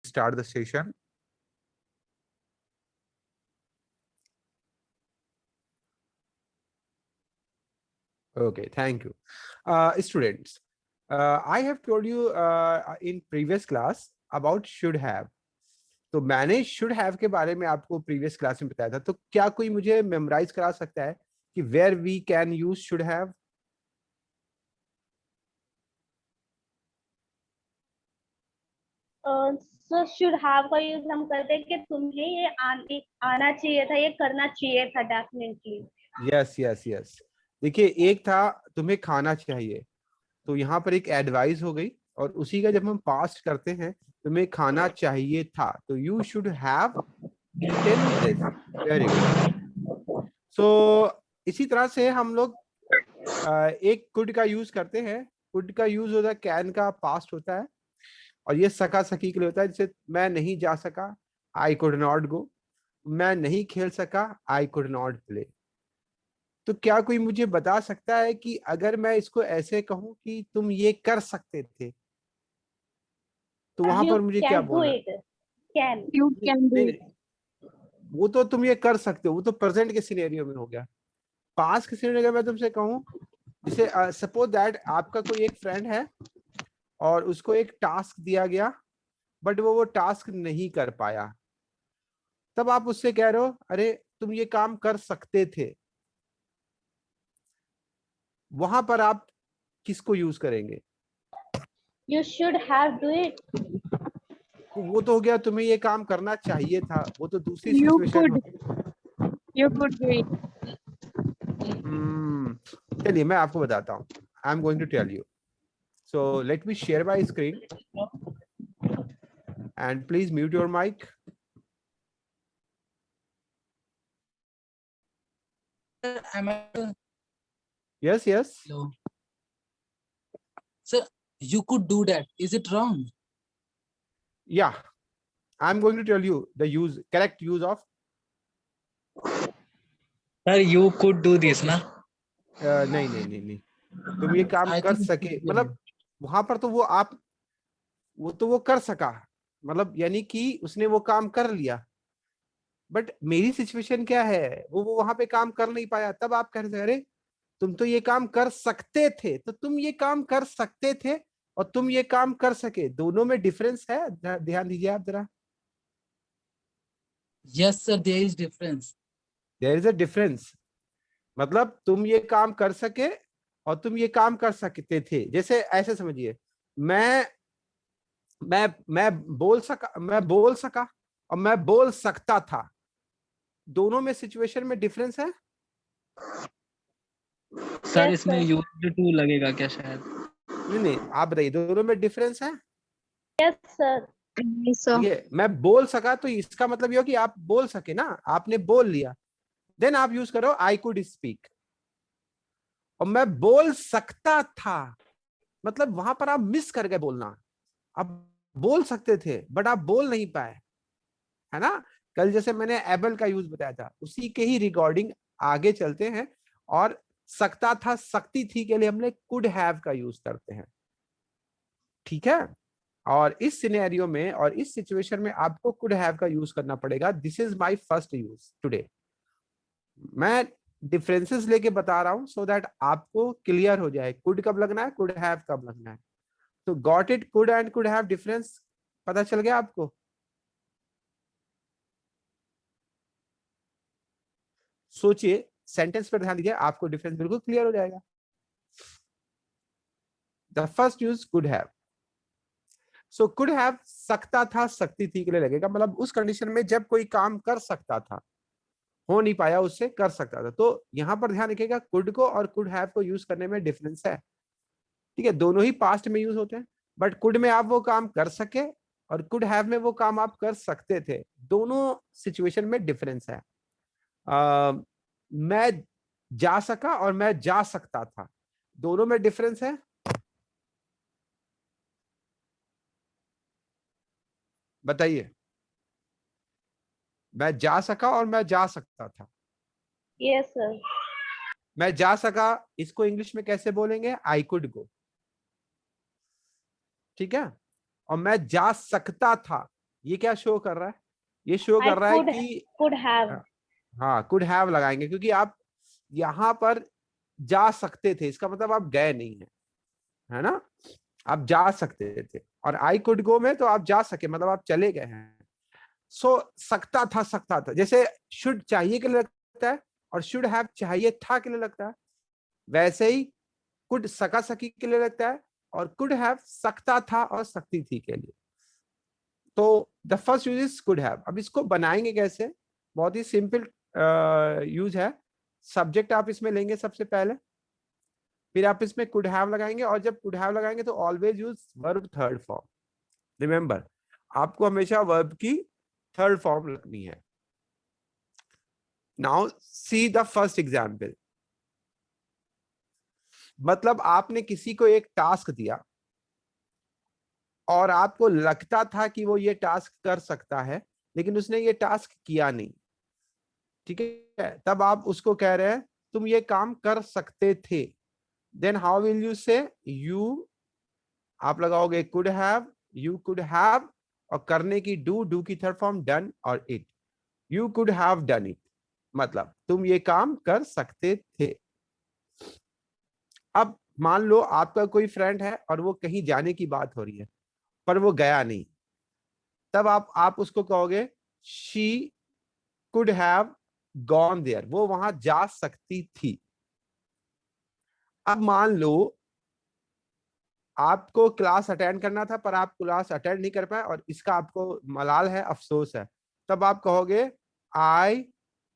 start the session. Okay, thank you. Students, I have told you in previous class about should have. तो मैंने should have के बारे में आपको previous class में बताया था. तो क्या कोई मुझे memorize करा सकता है कि where we can use should have? So should have का यूज हम करते हैं कि तुम्हें ये आना चाहिए था, ये करना चाहिए था डेफिनेटली. Yes, yes, yes. देखिए, एक था तुम्हें खाना चाहिए, तो यहाँ पर एक एडवाइस हो गई, और उसी का जब हम पास्ट करते हैं तुम्हें खाना चाहिए था, तो you should have eaten this. Very good. So इसी तरह से हम लोग एक कुड का यूज करते हैं. कुड का यूज होता है, कैन का पास्ट होता है, और ये सका सकी के लिए होता है. जैसे मैं नहीं जा सका, आई कुड नॉट गो. मैं नहीं खेल सका, आई कुड नॉट प्ले. तो क्या कोई मुझे बता सकता है कि अगर मैं इसको ऐसे कहूं कि तुम ये कर सकते थे, तो वहां यू पर मुझे क्या कैन डू बोलना है? It. Can. You can do नहीं, it. नहीं, वो तो तुम ये कर सकते हो, वो तो प्रेजेंट के सिनेरियो में हो गया. पास के सिनेरियो में मैं तुमसे कहूं, जैसे सपोज दैट आपका कोई एक फ्रेंड है और उसको एक टास्क दिया गया, बट वो टास्क नहीं कर पाया, तब आप उससे कह रहे हो अरे तुम ये काम कर सकते थे. वहां पर आप किसको यूज करेंगे? You should have do it. तो वो तो हो गया तुम्हें ये काम करना चाहिए था, वो तो दूसरी You situation could. You could do it. चलिए मैं आपको बताता हूँ. I am going to tell you. So let me share my screen and please mute your mic. Am I? Yes, yes. Hello. Sir, you could do that. Is it wrong? Yeah, I'm going to tell you the correct use of. Sir, you could do this, ना? नहीं नहीं नहीं नहीं, तुम ये काम I कर think सके, it's मतलब वहां पर तो वो कर सका, मतलब यानी कि उसने वो काम कर लिया. बट मेरी सिचुएशन क्या है, वो वहां पे काम कर नहीं पाया, तब आप कह रहे थे अरे तुम तो ये काम कर सकते थे. तो तुम ये काम कर सकते थे और तुम ये काम कर सके, दोनों में डिफरेंस है. ध्यान दीजिए आप जरा. Yes, sir. There is difference. There is a difference. मतलब तुम ये काम कर सके और तुम ये काम कर सकते थे. जैसे ऐसे समझिए, मैं बोल सका और मैं बोल सकता था. दोनों में सिचुएशन में डिफरेंस है. सर Yes, इसमें sir. used to लगेगा क्या शायद? नहीं, आप बताइए, दोनों में डिफरेंस है. Yes sir. Yes, sir. ये मैं बोल सका, तो इसका मतलब ये हो कि आप बोल सके ना, आपने बोल लिया. देन आप यूज करो आई कुड स्पीक. और मैं बोल सकता था, मतलब वहां पर आप मिस कर गए बोलना. आप बोल सकते थे बट आप बोल नहीं पाए, है ना. कल जैसे मैंने एबल का यूज बताया था, उसी के ही रिकॉर्डिंग आगे चलते हैं. और सकता था, सकती थी के लिए हमने कुड हैव का यूज करते हैं. ठीक है. और इस सिनेरियो में और इस सिचुएशन में आपको कुड हैव का यूज करना पड़ेगा. This is my first use today. मैं डिफरेंसेस लेके बता रहा हूं सो दैट आपको क्लियर हो जाए कुड कब लगना है, कुड हैव कब लगना है. तो got it, could and could have difference पता चल गया आपको. सोचिए, सेंटेंस पर ध्यान दीजिए, आपको डिफरेंस बिल्कुल क्लियर हो जाएगा. The first use could have. So could have सकता था, सकती थी के लिए लगेगा, मतलब उस कंडीशन में जब कोई काम कर सकता था, हो नहीं पाया, उससे कर सकता था. तो यहां पर ध्यान रखिएगा, कुड को और कुड हैव को यूज करने में डिफरेंस है. ठीक है, दोनों ही पास्ट में यूज होते हैं, बट कुड में आप वो काम कर सके और कुड हैव में वो काम आप कर सकते थे. दोनों सिचुएशन में डिफरेंस है. मैं जा सका और मैं जा सकता था, दोनों में डिफरेंस है. बताइए. मैं जा सका और मैं जा सकता था. Yes sir. मैं जा सका, इसको इंग्लिश में कैसे बोलेंगे? I could go. ठीक है. और मैं जा सकता था, ये क्या शो कर रहा है? ये शो I कर रहा है could कि could have. हाँ कुड हैव लगाएंगे, क्योंकि आप यहाँ पर जा सकते थे, इसका मतलब आप गए नहीं है, है ना? आप जा सकते थे, और आई कुड गो में तो आप जा सके, मतलब आप चले गए हैं। सो सकता था, जैसे शुड चाहिए के लिए लगता है और शुड हैव चाहिए था के लिए लगता है, वैसे ही कुड सका सकी के लिए लगता है और कुड हैव सकता था और सकती थी के लिए। तो the first use is could have. अब इसको बनाएंगे कैसे? बहुत ही सिंपल यूज है। सब्जेक्ट आप इसमें लेंगे सबसे पहले, फिर आप इसमें कुड हैव लगाएंगे, और जब कुड हैव लगाएंगे तो always use verb third form. Remember, आपको हमेशा वर्ब की थर्ड फॉर्म रखनी है। Now see the first example. मतलब आपने किसी को एक टास्क दिया और आपको लगता था कि वो ये टास्क कर सकता है, लेकिन उसने ये टास्क किया नहीं, ठीक है? तब आप उसको कह रहे हैं तुम ये काम कर सकते थे। देन हाउ विल यू से? यू, आप लगाओगे could have, you could have, और करने की डू की थर्ड फॉर्म डन और it. You could have done it, मतलब तुम ये काम कर सकते थे। अब मान लो आपका कोई फ्रेंड है और वो कहीं जाने की बात हो रही है पर वो गया नहीं, तब आप उसको कहोगे she could have gone there, वो वहां जा सकती थी। अब मान लो आपको क्लास अटेंड करना था पर आप क्लास अटेंड नहीं कर पाए और इसका आपको मलाल है, अफसोस है, तब आप कहोगे आई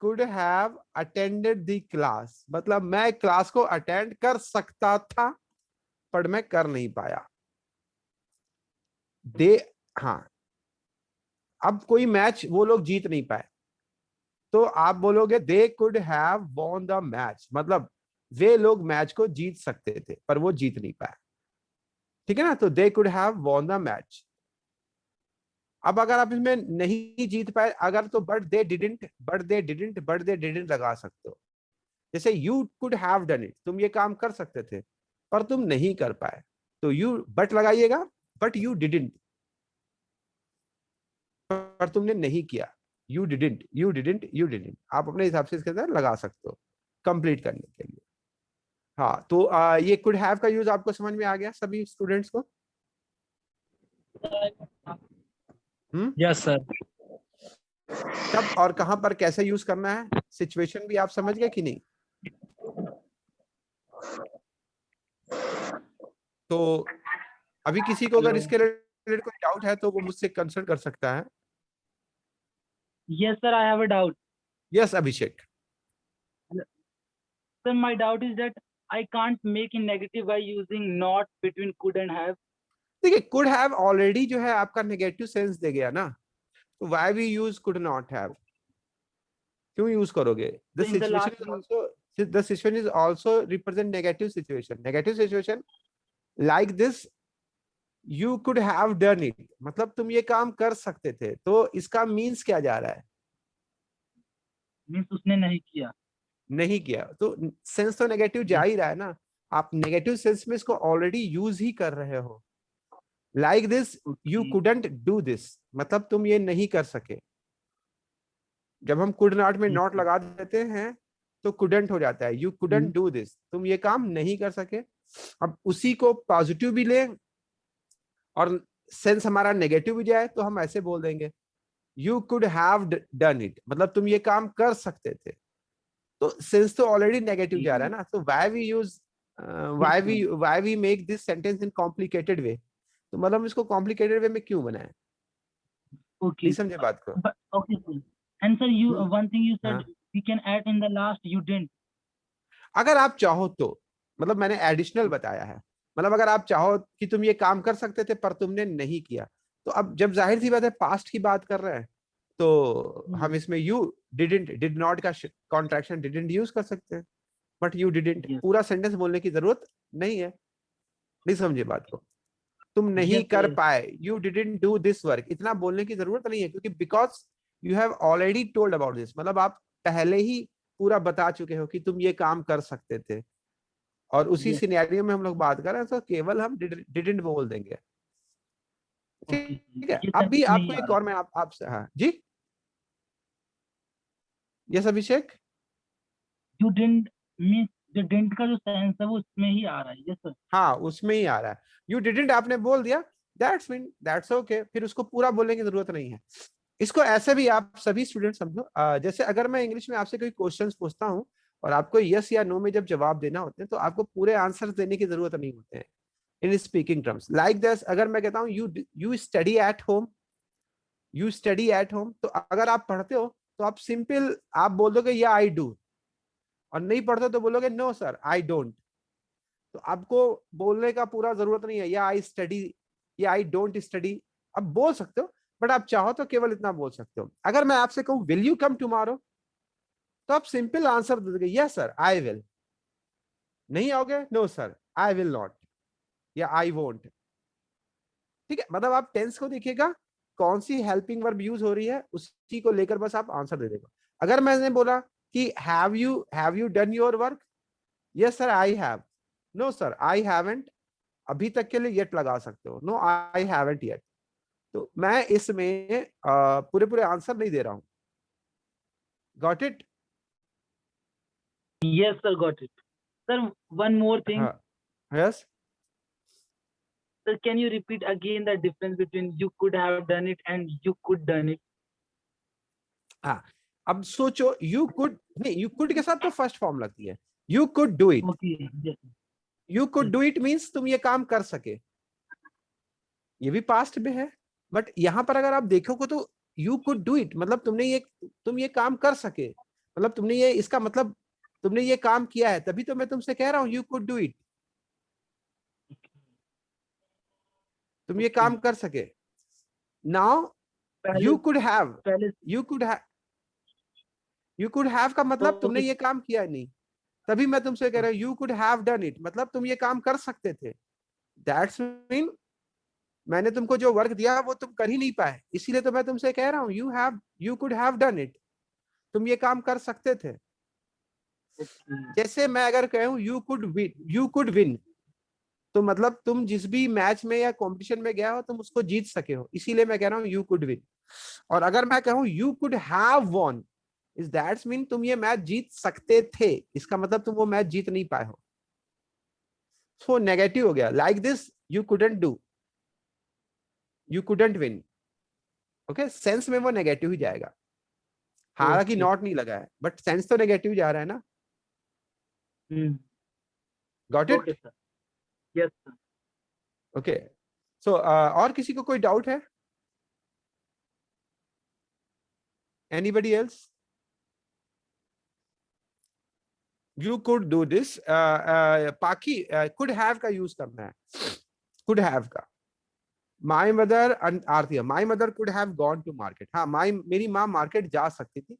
could have attended the class, मतलब मैं क्लास को अटेंड कर सकता था पर मैं कर नहीं पाया। दे, हाँ, अब कोई मैच वो लोग जीत नहीं पाए तो आप बोलोगे they could have won the match, मतलब वे लोग मैच को जीत सकते थे पर वो जीत नहीं पाए, ठीक है ना? तो they could have won the match. अब अगर आप इसमें नहीं जीत पाए अगर, तो बट दे डिडंट लगा सकते हो। जैसे you could have done it, तुम ये काम कर सकते थे पर तुम नहीं कर पाए, तो यू बट लगाइएगा, बट यू डिडंट, पर तुमने नहीं किया। यू डिडंट आप अपने हिसाब से इसके अंदर लगा सकते हो कंप्लीट करने के लिए। हाँ, तो ये कुड हैव का यूज आपको समझ में आ गया सभी स्टूडेंट्स को? Yes sir. कब और कहां पर कैसे यूज करना है, सिचुएशन भी आप समझ गए कि नहीं? तो अभी किसी को अगर इसके रिलेटेड कोई डाउट है तो वो मुझसे कंसल्ट कर सकता है। Yes, sir, I have a doubt. Yes Abhishek. Sir, my doubt is that I can't make in negative by using not between could and have. देखिए कुड हैव ऑलरेडी जो है आपका नेगेटिव सेंस दे गया ना, तो why we use could not have, क्यों use करोगे? The So in the situation last इज also, the situation is also represent negative situation like this, you could have done it, मतलब तुम ये काम कर सकते थे। तो इसका मीन्स क्या जा रहा है? means उसने नहीं किया. नहीं किया, तो सेंस तो नेगेटिव जा ही रहा है ना। आप नेगेटिव सेंस में इसको ऑलरेडी यूज ही कर रहे हो। Like this, you couldn't do this, मतलब तुम ये नहीं कर सके। जब हम कुड नॉट में नॉट लगा देते हैं तो कुडंट हो जाता है, यू कुडंट डू दिस, तुम ये काम नहीं कर सके। अब उसी को पॉजिटिव भी लें और सेंस हमारा नेगेटिव भी जाए तो हम ऐसे बोल देंगे you could have done it, मतलब तुम ये काम कर सकते थे। तो सेंस तो ऑलरेडी नेगेटिव जा रहा है ना, तो why we make this sentence in complicated way, तो मतलब इसको कॉम्प्लिकेटेड वे में क्यों बनाए? Okay. नहीं समझे बात को? But, okay, sir. And sir, you one thing you said हाँ। we can add in the last you didn't. अगर आप चाहो तो, मतलब मैंने एडिशनल बताया है, मतलब अगर आप चाहो कि तुम ये काम कर सकते थे पर तुमने नहीं किया, तो अब जब जाहिर सी बात है पास्ट की बात कर रहे हैं तो हम इसमें यू डिड नॉट का कॉन्ट्रैक्शन डिडंट यूज कर सकते हैं, बट यू डिडंट Yes. पूरा सेंटेंस बोलने की जरूरत नहीं है। नहीं समझे बात को? तुम नहीं Yes, कर sir. पाए, you didn't do this work, इतना बोलने की जरूरत नहीं है, क्योंकि because you have already told about this, मतलब आप पहले ही पूरा बता चुके हो कि तुम ये काम कर सकते थे, और उसी Yes. सिनेरियो में हम लोग बात कर रहे हैं, तो केवल हम डिडंट बोल देंगे। ठीक है, ये अभी sentence आपको नहीं आ एक रहा। और मैं आपसे, हाँ जी, yes Abhishek, You didn't mean जो didn't का जो सेंस है वो उसमें ही आ रहा है। Yes sir. हाँ उसमें ही आ रहा है। यू डिडंट आपने बोल दिया, दैट्स मीन दैट्स ओके, फिर उसको पूरा बोलने की जरूरत नहीं है। इसको ऐसे भी आप सभी स्टूडेंट समझो, जैसे अगर मैं इंग्लिश में आपसे कोई क्वेश्चंस पूछता हूँ और आपको यस या नो में जब जवाब देना होते हैं तो आपको पूरे आंसर्स देने की जरूरत नहीं होते हैं in speaking terms like this. अगर मैं कहता हूँ you study at home, you study at home, तो अगर आप पढ़ते हो तो आप सिंपल आप बोल दोगे या आई डू, और नहीं पढ़ते तो बोलोगे नो सर आई डोंट। तो आपको बोलने का पूरा जरूरत नहीं है या आई स्टडी या आई डोंट स्टडी, आप बोल सकते हो, बट आप चाहो तो केवल इतना बोल सकते हो। अगर मैं आपसे कहूं विल यू कम टुमारो, तो आप सिंपल आंसर दे दोगे यस सर आई विल, नहीं आओगे no sir I will not या आई वोंट। ठीक है, मतलब आप टेंस को देखिएगा कौन सी हेल्पिंग वर्ब यूज हो रही है उसी को लेकर बस आप आंसर दे देगा। अगर मैंने बोला कि have you done your work, yes sir I have, no sir I haven't, अभी तक के लिए येट लगा सकते हो, नो आई हैवंट येट। तो मैं इसमें पूरे पूरे आंसर नहीं दे रहा हूं। Got it? Yes sir, got it. Sir, one more thing. Yes, Sir, can you repeat again the difference between you could have done it and you could done it? हाँ, अब सोचो यू कुड नहीं, you could के साथ तो first form लगती है, you could do it. Okay, yes. You could do it means तुम ये काम कर सके, ये भी पास्ट में है, बट यहां पर अगर आप देखोगे तो यू कुड डू इट मतलब तुम ये काम कर सके, मतलब तुमने ये, इसका मतलब तुमने ये काम किया है, तभी तो मैं तुमसे कह रहा हूं यू कुड डू इट, तुम ये काम कर सके। नाउ यू कुड हैव, पहले यू कुड हैव का मतलब तुमने Okay. ये काम किया नहीं, तभी मैं तुमसे कह रहा हूं you could have done it मतलब तुम ये काम कर सकते थे। दैट्स मीन मैंने तुमको जो वर्क दिया वो तुम कर ही नहीं पाए, इसीलिए तो मैं तुमसे कह रहा हूं you could have done it, तुम ये काम कर सकते थे। जैसे मैं अगर कहूं यू कुड विन, तो मतलब तुम जिस भी मैच में या कंपटीशन में गया हो तुम उसको जीत सके हो, इसीलिए मैं कह रहा हूं यू कुड विन। और अगर मैं कहूं you could have von, is that's mean तुम ये मैच जीत सकते थे, इसका मतलब तुम वो मैच जीत नहीं पाए हो। सो नेगेटिव हो गया, like this you couldn't do, you couldn't win. Okay, sense में वो नेगेटिव ही जाएगा, हालांकि Okay. नॉट नहीं लगा है बट सेंस तो नेगेटिव जा रहा है ना। Got Okay it? sir. Yes sir. Okay, so और किसी को कोई डाउट है? Anybody else? You could do this, पाकी कुड हैव का यूज करना है, कुड हैव का। My mother, Aarti, my mother could have gone to market, हाँ मेरी माँ मार्केट जा सकती थी।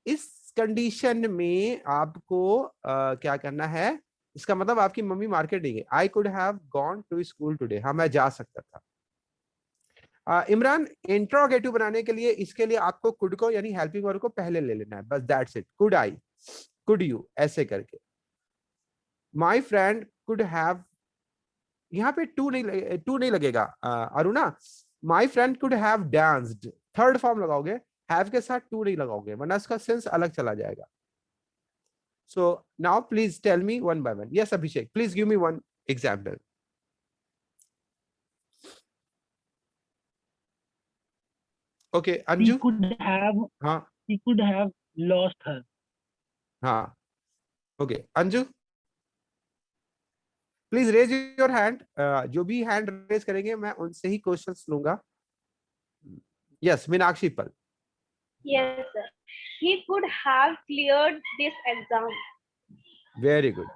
इस कंडीशन में आपको क्या करना है, इसका मतलब आपकी मम्मी मार्केट नहीं गई। I could have gone to school today, हाँ मैं जा सकता था। इमरान, इंट्रोगेटिव बनाने के लिए इसके लिए आपको कुड को यानी हेल्पिंग वर्ब को पहले ले लेना है, बस that's it. Could I, could you, ऐसे करके। माई फ्रेंड कुड हैव, यहाँ पे टू नहीं लगेगा Aruna. My friend could have danced, third form लगाओगे, हैव के साथ टू नहीं लगाओगे वरना इसका सेंस अलग चला जाएगा। So now please tell me one by one. Yes Abhishek, please give me one example. Okay Anju. He could have हाँ he could have lost her. हाँ, okay Anju please raise your hand, जो भी हैंड रेज करेंगे मैं उनसे ही क्वेश्चंस लूंगा। Yes Meenakshi पल। Yes, sir. He could have cleared this exam. Very good,